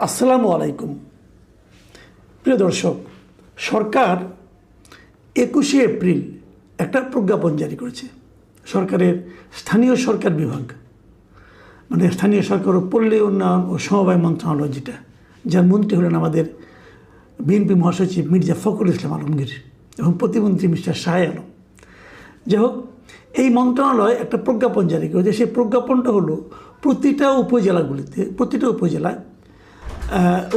আসসালামু আলাইকুম। প্রিয় দর্শক, সরকার 21শে এপ্রিল একটা প্রজ্ঞাপন জারি করেছে। সরকারের স্থানীয় সরকার বিভাগ, মানে স্থানীয় সরকার ও পল্লী উন্নয়ন ও সমবায় মন্ত্রণালয়, যার মন্ত্রী হলেন আমাদের বিএনপি মহাসচিব মির্জা ফখরুল ইসলাম আলমগীর এবং প্রতিমন্ত্রী মিস্টার শাহ আলম। যাই হোক, এই মন্ত্রণালয় একটা প্রজ্ঞাপন জারি করেছে। সেই প্রজ্ঞাপনটা হলো প্রতিটা উপজেলায়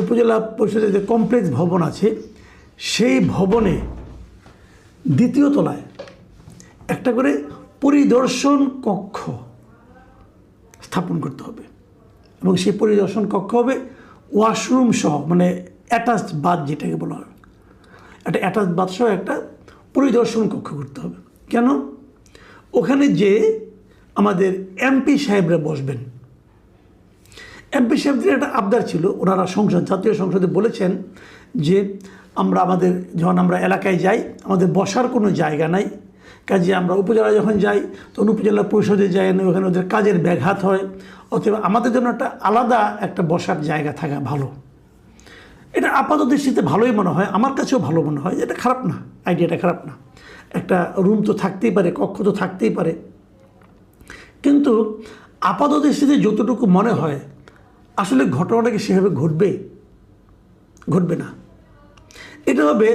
উপজেলা পরিষদের যে কমপ্লেক্স ভবন আছে, সেই ভবনে দ্বিতীয় তলায় একটা করে পরিদর্শন কক্ষ স্থাপন করতে হবে এবং সেই পরিদর্শন কক্ষ হবে ওয়াশরুম সহ, মানে অ্যাটাচড বাথ যেটাকে বলা হয়, একটা অ্যাটাচড বাথ সহ একটা পরিদর্শন কক্ষ করতে হবে। কেন? ওখানে যে আমাদের এমপি সাহেবরা বসবেন, এমপি সাহেবদের একটা আবদার ছিল। ওনারা জাতীয় সংসদে বলেছেন যে যখন আমরা এলাকায় যাই, আমাদের বসার কোনো জায়গা নাই, কাজে আমরা উপজেলা যখন যাই তখন উপজেলা পরিষদে যাই না, ওখানে ওদের কাজের ব্যাঘাত হয়, অথবা আমাদের জন্য একটা আলাদা একটা বসার জায়গা থাকা ভালো। এটা আপাত দৃষ্টিতে ভালোই মনে হয়, আমার কাছেও ভালো মনে হয়, এটা খারাপ না, আইডিয়াটা খারাপ না। একটা রুম তো থাকতেই পারে, কক্ষ তো থাকতেই পারে, কিন্তু আপাত দৃষ্টিতে যতটুকু মনে হয় আসলে ঘটনাটা কি সেভাবে ঘটবে না। এটা হবে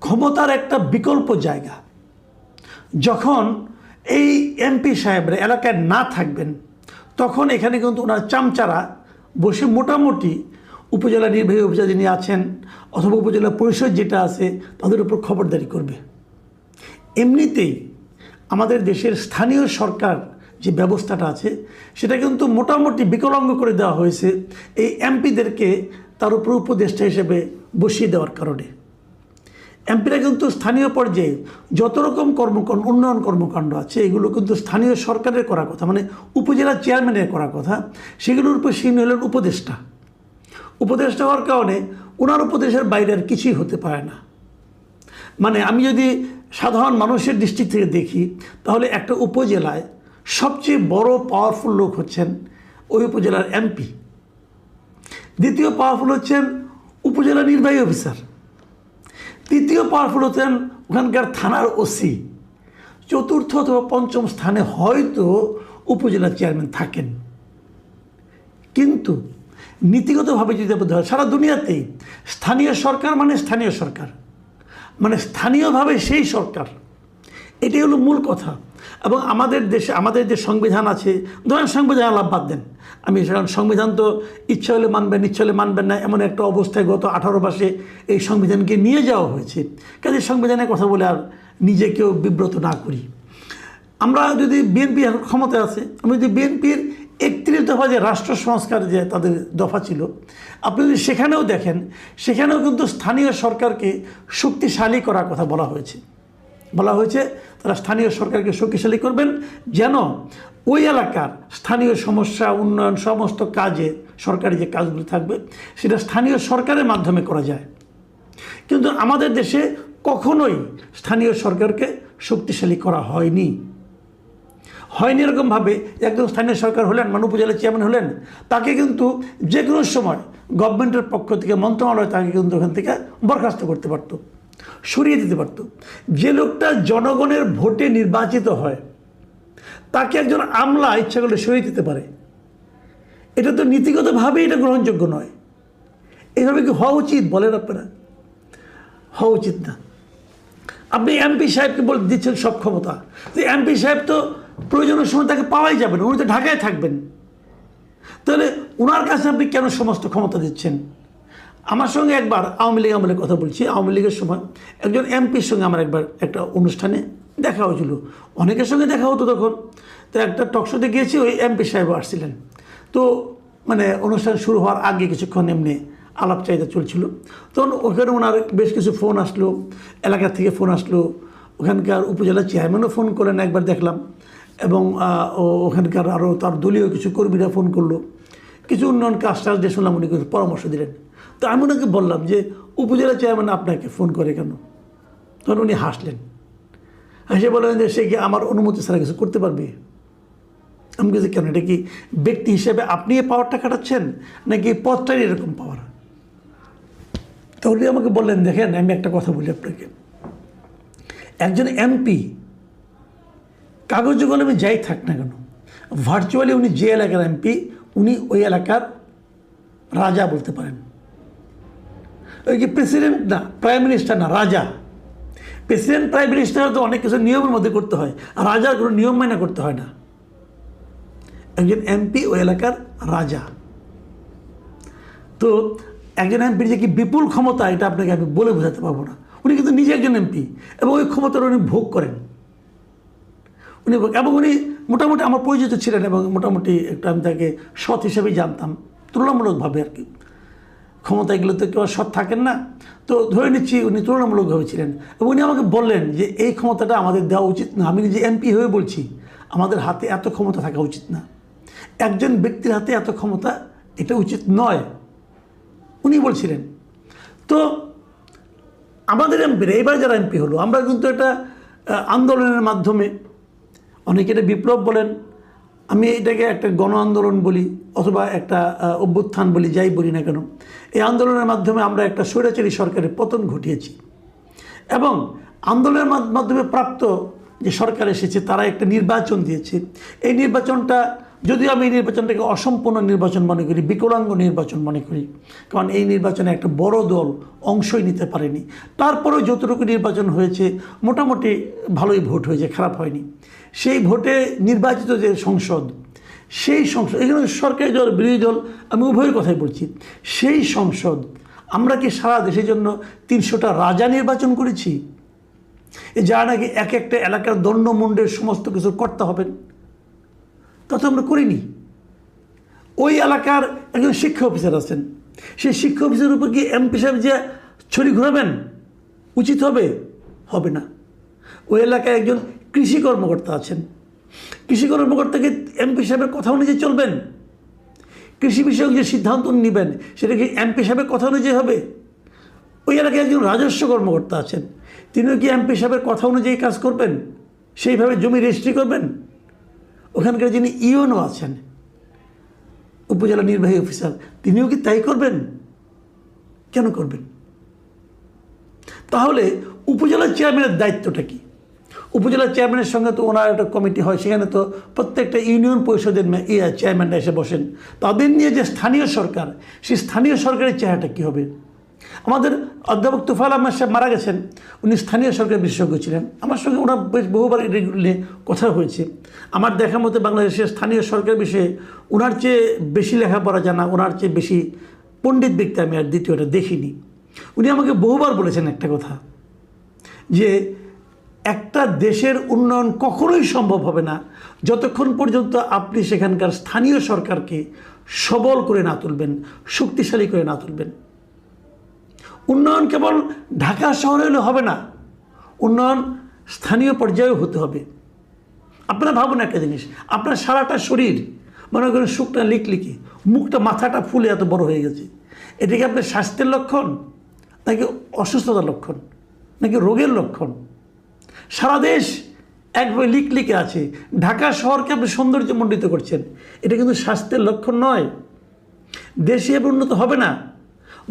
ক্ষমতার একটা বিকল্প জায়গা। যখন এই এমপি সাহেবরা এলাকায় না থাকবেন, তখন এখানে কিন্তু ওনার চামচারা বসে মোটামুটি উপজেলা নির্বাহী অফিসার যিনি আছেন অথবা উপজেলা পরিষদ যেটা আছে তাদের উপর খবরদারি করবে। এমনিতেই আমাদের দেশের স্থানীয় সরকার যে ব্যবস্থাটা আছে সেটা কিন্তু মোটামুটি বিকলাঙ্গ করে দেওয়া হয়েছে এই এমপিদেরকে তার উপর উপদেষ্টা হিসেবে বসিয়ে দেওয়ার কারণে। এমপিরা কিন্তু স্থানীয় পর্যায়ে যত রকম উন্নয়ন কর্মকাণ্ড আছে এগুলো কিন্তু স্থানীয় সরকারের করা কথা, মানে উপজেলা চেয়ারম্যানের করা কথা, সেগুলোর উপর তিনি হলেন উপদেষ্টা হওয়ার কারণে ওনার উপদেশের বাইরে আর কিছুই হতে পারে না। মানে আমি যদি সাধারণ মানুষের দৃষ্টি থেকে দেখি, তাহলে একটা উপজেলায় সবচেয়ে বড় পাওয়ারফুল লোক হচ্ছেন ওই উপজেলার এমপি, দ্বিতীয় পাওয়ারফুল হচ্ছেন উপজেলা নির্বাহী অফিসার, তৃতীয় পাওয়ারফুল হচ্ছেন ওখানকার থানার ওসি, চতুর্থ অথবা পঞ্চম স্থানে হয়তো উপজেলা চেয়ারম্যান থাকেন। কিন্তু নীতিগতভাবে যদি হয়, সারা দুনিয়াতেই স্থানীয় সরকার মানে স্থানীয়ভাবে সেই সরকার, এটাই হলো মূল কথা। এবং আমাদের দেশে আমাদের যে সংবিধান আছে, ধরেন সংবিধান আলাপ বাদ দেন, আমি সংবিধান তো ইচ্ছা হলে মানবেন, ইচ্ছা হলে মানবেন না, এমন একটা অবস্থায় গত 18 মাসে এই সংবিধানকে নিয়ে যাওয়া হয়েছে। কাজে সংবিধানের কথা বলে আর নিজেকেও বিব্রত না করি। আমরা যদি বিএনপি ক্ষমতায় আছে, আমি যদি বিএনপির 31 দফা যে রাষ্ট্র সংস্কার যে তাদের দফা ছিল, আপনি যদি সেখানেও দেখেন, সেখানেও কিন্তু স্থানীয় সরকারকে শক্তিশালী করার কথা বলা হয়েছে। তারা স্থানীয় সরকারকে শক্তিশালী করবেন, যেন ওই এলাকার স্থানীয় সমস্যা, উন্নয়ন, সমস্ত কাজে সরকারি যে কাজগুলো থাকবে সেটা স্থানীয় সরকারের মাধ্যমে করা যায়। কিন্তু আমাদের দেশে কখনোই স্থানীয় সরকারকে শক্তিশালী করা হয়নি এরকমভাবে। একদম স্থানীয় সরকার হলেন, মানে উপজেলা চেয়ারম্যান হলেন, তাকে কিন্তু যে কোনো সময় গভর্নমেন্টের পক্ষ থেকে মন্ত্রণালয় তাকে কিন্তু ওখান থেকে বরখাস্ত করতে পারত, সরিয়ে দিতে পারত। যে লোকটা জনগণের ভোটে নির্বাচিত হয় তাকে একজন আমলা ইচ্ছা করলে সরিয়ে দিতে পারে। এটা তো নীতিগতভাবেই এটা গ্রহণযোগ্য নয়। এইভাবে কি হওয়া উচিত বলেন আপনারা? হওয়া উচিত না। আপনি এমপি সাহেবকে বলে দিচ্ছেন সব ক্ষমতা, তো এমপি সাহেব তো প্রয়োজনের সময় তাকে পাওয়াই যাবে না, উনি তো ঢাকায় থাকবেন। তাহলে ওনার কাছে আপনি কেন সমস্ত ক্ষমতা দিচ্ছেন? আমার সঙ্গে একবার আওয়ামী লীগ আমলে কথা বলছি, আওয়ামী লীগের সময় একজন এমপির সঙ্গে আমার একবার একটা অনুষ্ঠানে দেখা হয়েছিল, অনেকের সঙ্গে দেখা হতো তখন। তো একটা টকশোতে গিয়েছি, ওই এমপি সাহেবও আসছিলেন। তো মানে অনুষ্ঠান শুরু হওয়ার আগে কিছুক্ষণ এমনি আলাপ চাহিদা চলছিল, তখন ওখানে ওনার বেশ কিছু ফোন আসলো, এলাকা থেকে ফোন আসলো, ওখানকার উপজেলা চেয়ারম্যানও ফোন করলেন একবার দেখলাম, এবং ওখানকার আরও তার দলীয় কিছু কর্মীরা ফোন করলো, কিছু উন্নয়ন কাজ দিয়ে শুনলাম, উনি কিছু পরামর্শ দিলেন। তো আমি ওনাকে বললাম যে উপজেলা চেয়ারম্যান আপনাকে ফোন করে কেন? তখন উনি হাসলেন, হেসে বললেন যে সে কি আমার অনুমতি ছাড়া কিছু করতে পারবে? আমি কিছু কেন, এটা কি ব্যক্তি হিসেবে আপনি এই পাওয়ারটা খাটাচ্ছেন, নাকি পদটাই এরকম পাওয়ার? তখন উনি আমাকে বললেন, দেখেন আমি একটা কথা বলি আপনাকে, একজন এমপি কাগজে কলমে যাই থাক না কেন, ভার্চুয়ালি উনি যে এলাকার এমপি উনি ওই এলাকার রাজা বলতে পারেন। ওই যে প্রেসিডেন্ট না, প্রাইম মিনিস্টার না, রাজা। প্রেসিডেন্ট প্রাইম মিনিস্টার তো অনেক কিছু নিয়মের মধ্যে করতে হয়, আর রাজার কোনো নিয়ম মাইনা করতে হয় না। একজন এমপি ওই এলাকার রাজা। তো একজন এমপির যে কি বিপুল ক্ষমতা, এটা আপনাকে আমি বলে বোঝাতে পারবো না। উনি কিন্তু নিজে একজন এমপি এবং ওই ক্ষমতাটা উনি ভোগ করেন। এবং উনি মোটামুটি আমার পরিচিত ছিলেন এবং মোটামুটি একটু আমি তাকে সৎ হিসেবেই জানতাম, তুলনামূলকভাবে আর কি। ক্ষমতা এগুলো তো কেউ সৎ থাকেন না, তো ধরে নিচ্ছি উনি তুলনামূলকভাবে ছিলেন। এবং উনি আমাকে বললেন যে এই ক্ষমতাটা আমাদের দেওয়া উচিত না। আমি নিজে এমপি হয়ে বলছি, আমাদের হাতে এত ক্ষমতা থাকা উচিত না, একজন ব্যক্তির হাতে এত ক্ষমতা এটা উচিত নয়, উনি বলছিলেন। তো আমাদের এমপিরা এবার যারা এমপি হলো, আমরা কিন্তু একটা আন্দোলনের মাধ্যমে, অনেকে এটা বিপ্লব বলেন, আমি এটাকে একটা গণ আন্দোলন বলি অথবা একটা অভ্যুত্থান বলি, যাই বলি না কেন, এই আন্দোলনের মাধ্যমে আমরা একটা স্বৈরাচারী সরকারের পতন ঘটিয়েছি। এবং আন্দোলনের মাধ্যমে প্রাপ্ত যে সরকার এসেছে তারা একটা নির্বাচন দিয়েছে। এই নির্বাচনটা, যদিও আমি এই নির্বাচনটাকে অসম্পূর্ণ নির্বাচন মনে করি, বিকলাঙ্গ নির্বাচন মনে করি, কারণ এই নির্বাচনে একটা বড় দল অংশই নিতে পারেনি। তারপরেও যতটুকু নির্বাচন হয়েছে মোটামুটি ভালোই ভোট হয়েছে, খারাপ হয়নি। সেই ভোটে নির্বাচিত যে সংসদ, সেই সংসদ, এখানে সরকারি দল বিরোধী দল আমি উভয়ের কথাই বলছি, সেই সংসদ আমরা কি সারা দেশের জন্য 300টা রাজা নির্বাচন করেছি, যারা নাকি এক একটা এলাকার দণ্ডমুণ্ডের সমস্ত কিছু করতে হবেন, তা তো আমরা করিনি। ওই এলাকার একজন শিক্ষা অফিসার আছেন, সেই শিক্ষা অফিসারের উপর কি এমপি সাহেব যে ছড়ি ঘুরাবেন উচিত হবে? হবে না। ওই এলাকায় একজন কৃষি কর্মকর্তা আছেন, কৃষি কর্মকর্তাকে এমপি সাহেবের কথা অনুযায়ী চলবেন? কৃষি বিষয়ক যে সিদ্ধান্ত নেবেন সেটা কি এমপি সাহেবের কথা অনুযায়ী হবে? ওই এলাকায় একজন রাজস্ব কর্মকর্তা আছেন, তিনিও কি এমপি সাহেবের কথা অনুযায়ী কাজ করবেন? সেইভাবে জমি রেজিস্ট্রি করবেন? ওখানকার যিনি ইওনও আছেন, উপজেলা নির্বাহী অফিসার, তিনিও কি তাই করবেন? কেন করবেন? তাহলে উপজেলা চেয়ারম্যানের দায়িত্বটা কি? উপজেলা চেয়ারম্যানের সঙ্গে তো ওনার একটা কমিটি হয়, সেখানে তো প্রত্যেকটা ইউনিয়ন পরিষদের চেয়ারম্যানরা এসে বসেন। তাদের নিয়ে যে স্থানীয় সরকার, সেই স্থানীয় সরকারের চেহারাটা কী হবে? আমাদের অধ্যাপক তুফাইল আহমেদ সাহেব মারা গেছেন, উনি স্থানীয় সরকার বিশেষজ্ঞ ছিলেন। আমার সঙ্গে ওনার বেশ বহুবার নিয়ে কথা হয়েছে। আমার দেখা মতে বাংলাদেশের স্থানীয় সরকার বিষয়ে ওনার চেয়ে বেশি লেখাপড়া জানা, ওনার চেয়ে বেশি পণ্ডিত ব্যক্তি আমি আর দ্বিতীয়টা দেখিনি। উনি আমাকে বহুবার বলেছেন একটা কথা, যে একটা দেশের উন্নয়ন কখনোই সম্ভব হবে না যতক্ষণ পর্যন্ত আপনি সেখানকার স্থানীয় সরকারকে সবল করে না তুলবেন, শক্তিশালী করে না তুলবেন। উন্নয়ন কেবল ঢাকা শহরে হলে হবে না, উন্নয়ন স্থানীয় পর্যায়েও হতে হবে। আপনারা ভাবুন একটা জিনিস, আপনার সারাটা শরীর মনে করেন শুকনা লিকলিকি, মুখটা মাথাটা ফুলে এত বড় হয়ে গেছে, এটা কি আপনার স্বাস্থ্যের লক্ষণ, নাকি অসুস্থতার লক্ষণ, নাকি রোগের লক্ষণ? সারা দেশ একভাবে লিকলিকে আছে, ঢাকা শহরকে আপনি সৌন্দর্যমণ্ডিত করছেন, এটা কিন্তু স্বাস্থ্যের লক্ষণ নয়। দেশ এভাবে উন্নত হবে না,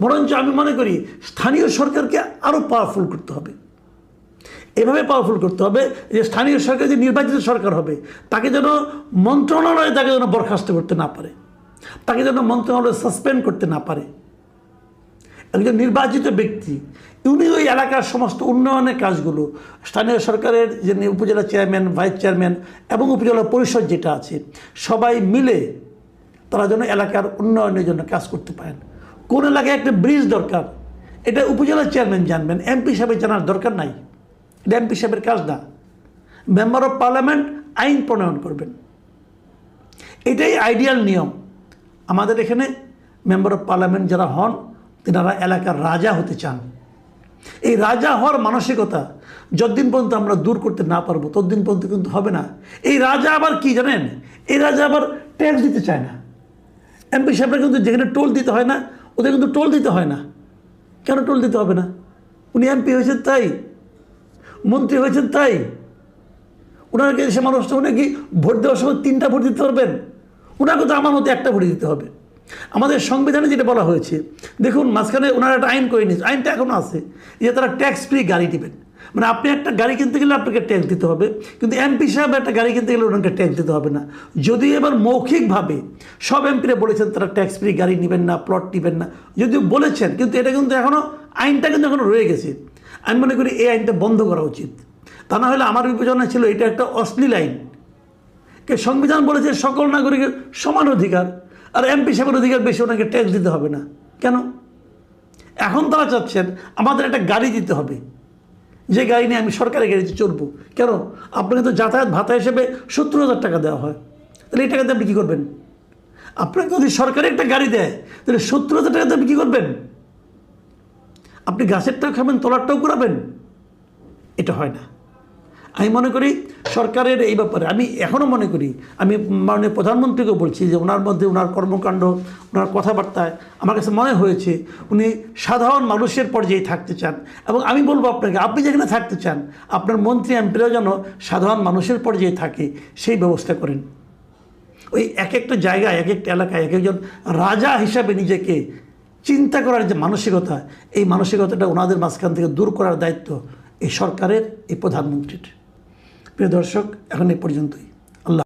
বরঞ্চ আমি মনে করি স্থানীয় সরকারকে আরও পাওয়ারফুল করতে হবে। এভাবে পাওয়ারফুল করতে হবে যে স্থানীয় সরকার যে নির্বাচিত সরকার হবে তাকে যেন মন্ত্রণালয় তাকে যেন বরখাস্ত করতে না পারে, তাকে যেন মন্ত্রণালয় সাসপেন্ড করতে না পারে। একজন নির্বাচিত ব্যক্তি উনি ওই এলাকার সমস্ত উন্নয়নের কাজগুলো, স্থানীয় সরকারের যে উপজেলা চেয়ারম্যান, ভাইস চেয়ারম্যান এবং উপজেলা পরিষদ যেটা আছে, সবাই মিলে তারা যেন এলাকার উন্নয়নের জন্য কাজ করতে পারেন। কোন এলাকায় একটা ব্রিজ দরকার, এটা উপজেলা চেয়ারম্যান জানবেন, এমপি সাহেবের জানার দরকার নাই, এটা এমপি সাহেবের কাজ না। মেম্বার অফ পার্লামেন্ট আইন প্রণয়ন করবেন, এটাই আইডিয়াল নিয়ম। আমাদের এখানে মেম্বার অফ পার্লামেন্ট যারা হন তেনারা এলাকার রাজা হতে চান। এই রাজা হওয়ার মানসিকতা যতদিন পর্যন্ত আমরা দূর করতে না পারবো ততদিন পর্যন্ত কিন্তু হবে না। এই রাজা আবার কি জানেন, এই রাজা আবার ট্যাক্স দিতে চায় না। এমপি সাহেবরা কিন্তু যেখানে টোল দিতে হয় না ওদের কিন্তু টোল দিতে হয় না। কেন টোল দিতে হবে না? উনি এমপি হয়েছেন তাই, মন্ত্রী হয়েছেন তাই। ওনাকে সে মানুষটা উনি কি ভোট দেওয়ার সময় 3টা ভোট দিতে পারবেন? ওনাকে তো আমার মতো একটা ভোট দিতে হবে। আমাদের সংবিধানে যেটা বলা হয়েছে, দেখুন মাঝখানে ওনারা একটা আইন করে নিয়েছে, আইনটা এখনও আছে, যে তারা ট্যাক্স ফ্রি গাড়ি দিবেন। মানে আপনি একটা গাড়ি কিনতে গেলে আপনাকে ট্যাক্স দিতে হবে, কিন্তু এমপি সাহেব একটা গাড়ি কিনতে গেলে ওনাকে ট্যাক্স দিতে হবে না। যদি এবার মৌখিকভাবে সব এমপিরা বলেছেন তারা ট্যাক্স ফ্রি গাড়ি নেবেন না, প্লট নেবেন না, যদিও বলেছেন, কিন্তু এটা কিন্তু এখনও আইনটা কিন্তু এখনও রয়ে গেছে। আমি মনে করি এই আইনটা বন্ধ করা উচিত। তা না হলে আমার বিবেচনা ছিল এটা একটা অশ্লীল আইন। সংবিধান বলেছে সকল নাগরিকের সমান অধিকার, আর এমপি সাহেবের অধিকার বেশি, ওনাকে ট্যাক্স দিতে হবে না কেন? এখন তারা চাচ্ছেন আমাদের একটা গাড়ি দিতে হবে, যে গাড়ি নিয়ে আমি সরকারি গাড়িতে চলবো। কেন? আপনাকে তো যাতায়াত ভাতা হিসেবে 70,000 টাকা দেওয়া হয়, তাহলে এই টাকাতে আপনি কী করবেন? আপনাকে যদি সরকারি একটা গাড়ি দেয় তাহলে 70,000 টাকাতে আপনি কী করবেন? আপনি গাছেরটাও খাবেন, তলারটাও করাবেন? এটা হয় না। আমি মনে করি সরকারের এই ব্যাপারে, আমি এখনও মনে করি, আমি মাননীয় প্রধানমন্ত্রীকেও বলছি যে ওনার মধ্যে, ওনার কর্মকাণ্ড, ওনার কথাবার্তায় আমার কাছে মনে হয়েছে উনি সাধারণ মানুষের পর্যায়ে থাকতে চান। এবং আমি বলবো আপনাকে, আপনি যেখানে থাকতে চান আপনার মন্ত্রী এমপিরাও যেন সাধারণ মানুষের পর্যায়ে থাকে, সেই ব্যবস্থা করেন। ওই এক একটা জায়গায়, এক একটা এলাকায় এক একজন রাজা হিসাবে নিজেকে চিন্তা করার যে মানসিকতা, এই মানসিকতাটা ওনাদের মাঝখান থেকে দূর করার দায়িত্ব এই সরকারের, এই প্রধানমন্ত্রীর। প্রিয় দর্শক, এখন এই পর্যন্তই।